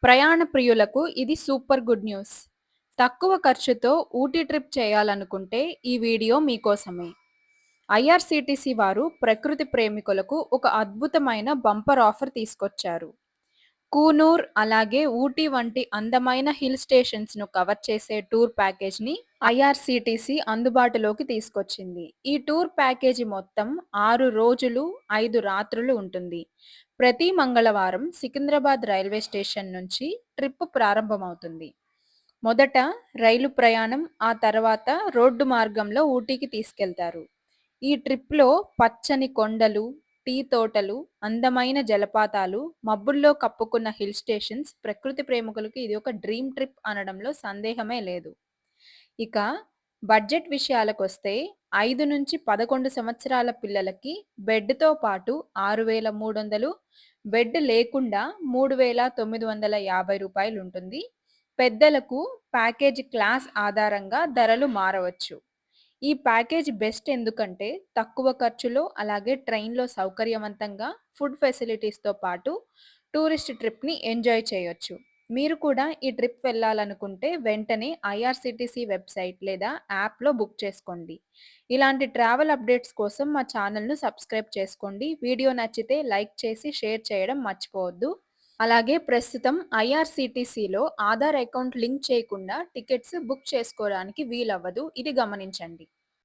ప్రయాణ ప్రియులకు ఇది సూపర్ గుడ్ న్యూస్. తక్కువ ఖర్చుతో ఊటీ ట్రిప్ చేయాలనుకుంటే ఈ వీడియో మీకోసమే. ఐఆర్‌సీటీసీ వారు ప్రకృతి ప్రేమికులకు ఒక అద్భుతమైన బంపర్ ఆఫర్ తీసుకొచ్చారు. కూనూర్ అలాగే ఊటీ వంటి అందమైన హిల్ స్టేషన్స్‌ను కవర్ చేసే టూర్ ప్యాకేజ్‌ని ఐఆర్‌సీటీసీ అందుబాటులోకి తీసుకొచ్చింది. ఈ టూర్ ప్యాకేజీ మొత్తం 6 రోజులు, 5 రాత్రులు ఉంటుంది. ప్రతి మంగళవారం సికింద్రాబాద్ రైల్వే స్టేషన్ నుంచి ట్రిప్ ప్రారంభమవుతుంది. మొదట రైలు ప్రయాణం, ఆ తర్వాత రోడ్డు మార్గంలో ఊటీకి తీసుకెళ్తారు. ఈ ట్రిప్‌లో పచ్చని కొండలు, టీ తోటలు, అందమైన జలపాతాలు, మబ్బుల్లో కప్పుకున్న హిల్ స్టేషన్స్ ప్రకృతి ప్రేమికులకు ఇది ఒక డ్రీమ్ ట్రిప్ అనడంలో సందేహమే లేదు. ఇక బడ్జెట్ విషయాలకొస్తే 5-11 సంవత్సరాల పిల్లలకి బెడ్‌తో పాటు 6,300, బెడ్ లేకుండా రూ. 3,950 ఉంటుంది. పెద్దలకు ప్యాకేజ్ క్లాస్ ఆధారంగా ధరలు మారవచ్చు. ఈ ప్యాకేజ్ బెస్ట్ ఎందుకంటే తక్కువ ఖర్చులో అలాగే ట్రైన్‌లో సౌకర్యవంతంగా ఫుడ్ ఫెసిలిటీస్‌తో పాటు టూరిస్ట్ ట్రిప్‌ని ఎంజాయ్ చేయొచ్చు. మీరు కూడా ఈ ట్రిప్ వెళ్ళాలనుకుంటే వెంటనే ఐఆర్‌సీటీసీ వెబ్‌సైట్ లేదా యాప్‌లో బుక్ చేసుకోండి. ఇలాంటి ట్రావెల్ అప్డేట్స్ కోసం మా ఛానల్‌ను సబ్స్క్రైబ్ చేసుకోండి. వీడియో నచ్చితే లైక్ చేసి షేర్ చేయడం మర్చిపోవద్దు. అలాగే ప్రస్తుతం ఐఆర్‌సీటీసీలో ఆధార్ అకౌంట్ లింక్ చేయకుండా టికెట్స్ బుక్ చేసుకోవడానికి వీలవ్వదు. ఇది గమనించండి.